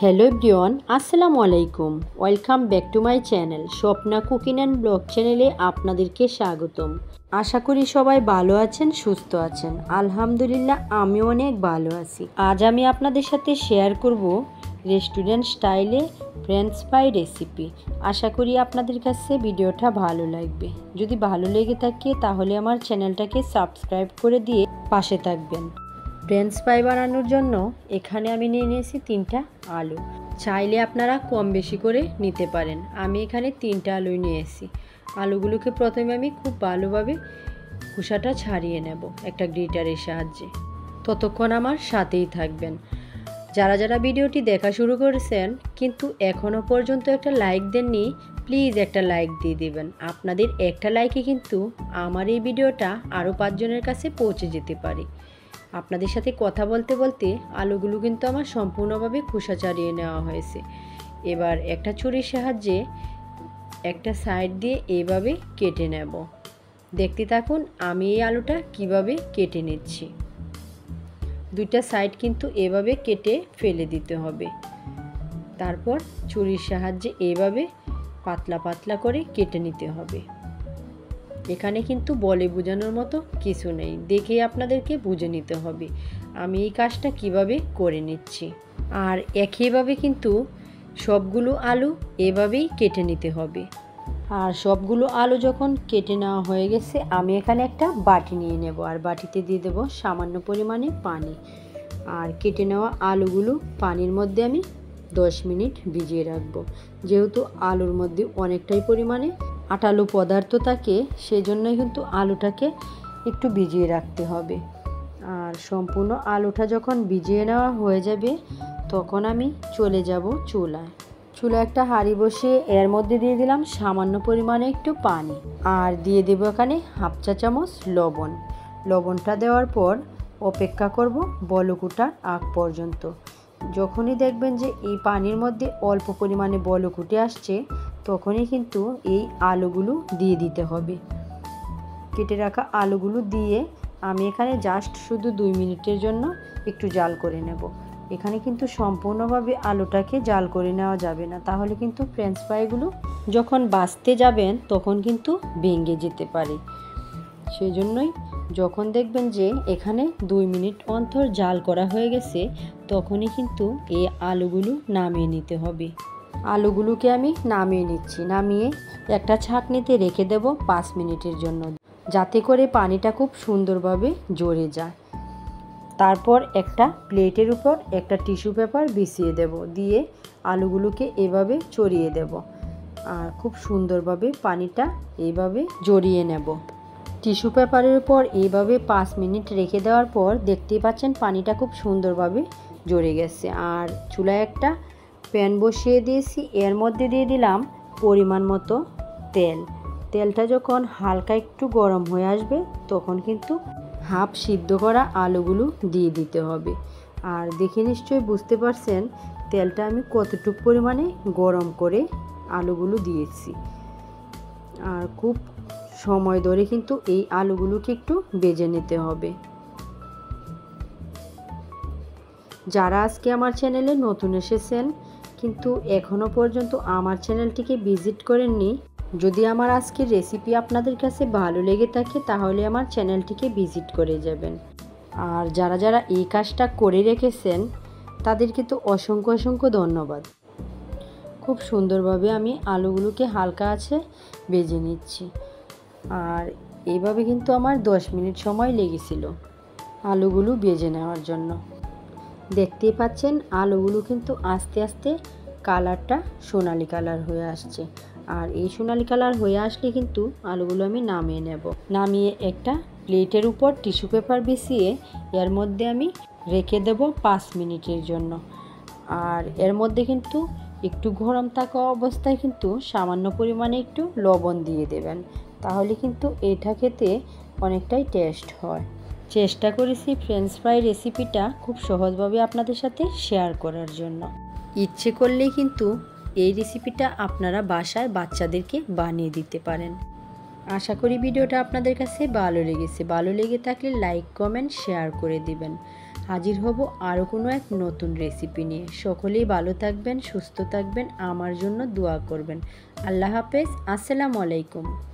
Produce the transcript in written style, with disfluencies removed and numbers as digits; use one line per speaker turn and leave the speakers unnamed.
Hello everyone, আসসালামু আলাইকুম। Welcome back to my channel Swapna cooking and blog চ্যানেলে আপনাদেরকে স্বাগতম। আশা করি সবাই ভালো আছেন, সুস্থ আছেন। আলহামদুলিল্লাহ আমি অনেক ভালো আছি। আজ আমি আপনাদের সাথে শেয়ার করব রেস্টুরেন্ট স্টাইলে ফ্রেঞ্চ ফ্রাই রেসিপি। আশা করি আপনাদের কাছে ভিডিওটা ভালো লাগবে। যদি ভালো লেগে থাকে তাহলে আমার চ্যানেলটাকে সাবস্ক্রাইব করে দিয়ে পাশে থাকবেন। ফ্রেঞ্চ ফ্রাই বানানোর জন্য এখানে আমি নিয়ে নিয়েছি 3টা আলু। চাইলে আপনারা কম বেশি করে নিতে পারেন। আমি এখানে 3টা আলু নিয়েছি। আলুগুলোকে প্রথমে আমি খুব ভালোভাবে খোসাটা ছাড়িয়ে নেব একটা গ্রেটারের সাহায্যে। ততক্ষণ আমার সাথেই থাকবেন। যারা যারা ভিডিওটি দেখা শুরু করেছেন কিন্তু এখনও পর্যন্ত একটা লাইক দেননি, প্লিজ একটা লাইক দিয়ে দিবেন। আপনাদের একটা লাইকে কিন্তু আমার এই ভিডিওটা আরও 5 জনের কাছে পৌঁছে যেতে পারে। আপনাদের সাথে কথা বলতে বলতে আলুগুলো কিন্তু আমার সম্পূর্ণভাবে খোসা ছাড়িয়ে নেওয়া হয়েছে। এবার একটা ছুরির সাহায্যে একটা সাইড দিয়ে এইভাবে কেটে নেব। দেখতে থাকুন আমি এই আলুটা কিভাবে কেটে নিচ্ছি। দুইটা সাইড কিন্তু এভাবে কেটে ফেলে দিতে হবে। তারপর ছুরির সাহায্যে এইভাবে পাতলা পাতলা করে কেটে নিতে হবে। এখানে কিন্তু বলে বোঝানোর মতো কিছু নেই, দেখে আপনাদেরকে বুঝে নিতে হবে আমি এই কাজটা কিভাবে করে নিচ্ছি। আর একইভাবে কিন্তু সবগুলো আলু এভাবেই কেটে নিতে হবে। আর সবগুলো আলু যখন কেটে নেওয়া হয়ে গেছে আমি এখানে একটা বাটি নিয়ে নেব। আর বাটিতে দিয়ে দেব সামান্য পরিমাণে পানি। আর কেটে নেওয়া আলুগুলো পানির মধ্যে আমি 10 মিনিট ভিজিয়ে রাখবো। যেহেতু আলুর মধ্যে অনেকটাই পরিমাণে আটালো পদার্থ থাকে, সেজন্যই কিন্তু আলুটাকে একটু ভিজিয়ে রাখতে হবে। আর সম্পূর্ণ আলুটা যখন ভিজিয়ে নেওয়া হয়ে যাবে তখন আমি চলে যাব চুলায়। একটা হাঁড়ি বসিয়ে এর মধ্যে দিয়ে দিলাম সামান্য পরিমাণে একটু পানি। আর দিয়ে দেব এখানে হাফ চা চামচ লবণ। লবণটা দেওয়ার পর অপেক্ষা করব বলক ওঠার আগ পর্যন্ত। যখনই দেখবেন যে এই পানির মধ্যে অল্প পরিমাণে বলক উঠে আসছে তখনই কিন্তু এই আলুগুলো দিয়ে দিতে হবে। কেটে রাখা আলুগুলো দিয়ে আমি এখানে জাস্ট শুধু 2 মিনিটের জন্য একটু জাল করে নেব। এখানে কিন্তু সম্পূর্ণভাবে আলুটাকে জাল করে নেওয়া যাবে না, তাহলে কিন্তু ফ্রেঞ্চ ফ্রাইগুলো যখন ভাজতে যাবেন তখন কিন্তু ভেঙে যেতে পারে। সেই জন্যই যখন দেখবেন যে এখানে 2 মিনিট অন্তর জাল করা হয়ে গেছে তখনই কিন্তু এই আলুগুলো নামিয়ে নিতে হবে। আলুগুলোকে আমি নামিয়ে নিচ্ছি। নামিয়ে একটা ছাঁকনিতে রেখে দেব 5 মিনিটের জন্য, যাতে করে পানিটা খুব সুন্দরভাবে ঝরে যায়। তারপর একটা প্লেটের উপর একটা টিস্যু পেপার বিছিয়ে দেব, দিয়ে আলুগুলোকে এভাবে ছড়িয়ে দেব। আর খুব সুন্দরভাবে পানিটা এইভাবে জড়িয়ে নেব। টিস্যু পেপারের উপর এইভাবে 5 মিনিট রেখে দেওয়ার পর দেখতেই পাচ্ছেন পানিটা খুব সুন্দরভাবে ঝরে গেছে। আর চুলায় একটা প্যান বসিয়ে দিয়েছি, এর মধ্যে দিয়ে দিলাম পরিমাণ মতো তেল। তেলটা যখন হালকা একটু গরম হয়ে আসবে তখন কিন্তু হাফ সিদ্ধ করা আলুগুলো দিয়ে দিতে হবে। আর দেখে নিশ্চয়ই বুঝতে পারছেন তেলটা আমি কতটুকু পরিমাণে গরম করে আলুগুলো দিয়েছি। আর খুব সময় ধরে কিন্তু এই আলুগুলোকে একটু ভেজে নিতে হবে। যারা আজকে আমার চ্যানেলে নতুন এসেছেন কিন্তু এখনও পর্যন্ত আমার চ্যানেলটিকে ভিজিট করেননি, যদি আমার আজকের রেসিপি আপনাদের কাছে ভালো লেগে থাকে তাহলে আমার চ্যানেলটিকে ভিজিট করে যাবেন। আর যারা যারা এই কাজটা করে রেখেছেন তাদেরকে তো অসংখ্য অসংখ্য ধন্যবাদ। খুব সুন্দরভাবে আমি আলুগুলোকে হালকা আছে ভেজে নিচ্ছি। আর এইভাবে কিন্তু আমার 10 মিনিট সময় লেগেছিল আলুগুলো ভেজে নেওয়ার জন্য। দেখতেই পাচ্ছেন আলুগুলো কিন্তু আস্তে আস্তে কালারটা সোনালি কালার হয়ে আসছে। আর এই সোনালি কালার হয়ে আসলে কিন্তু আলুগুলো আমি নামিয়ে নেব। নামিয়ে একটা প্লেটের উপর টিস্যু পেপার বিছিয়ে এর মধ্যে আমি রেখে দেব 5 মিনিটের জন্য। আর এর মধ্যে কিন্তু একটু গরম থাকা অবস্থায় কিন্তু সামান্য পরিমাণে একটু লবণ দিয়ে দেবেন, তাহলে কিন্তু এটা খেতে অনেকটাই টেস্ট হয়। চেষ্টা করেছি ফ্রেঞ্চ ফ্রাই রেসিপিটা খুব সহজভাবে আপনাদের সাথে শেয়ার করার জন্য। ইচ্ছে করলেই কিন্তু এই রেসিপিটা আপনারা বাসায় বাচ্চাদেরকে বানিয়ে দিতে পারেন। আশা করি ভিডিওটা আপনাদের কাছে ভালো লেগেছে। ভালো লেগে থাকলে লাইক, কমেন্ট, শেয়ার করে দিবেন। হাজির হব আরও কোনো এক নতুন রেসিপি নিয়ে। সকলেই ভালো থাকবেন, সুস্থ থাকবেন, আমার জন্য দোয়া করবেন। আল্লাহ হাফেজ। আসসালামু আলাইকুম।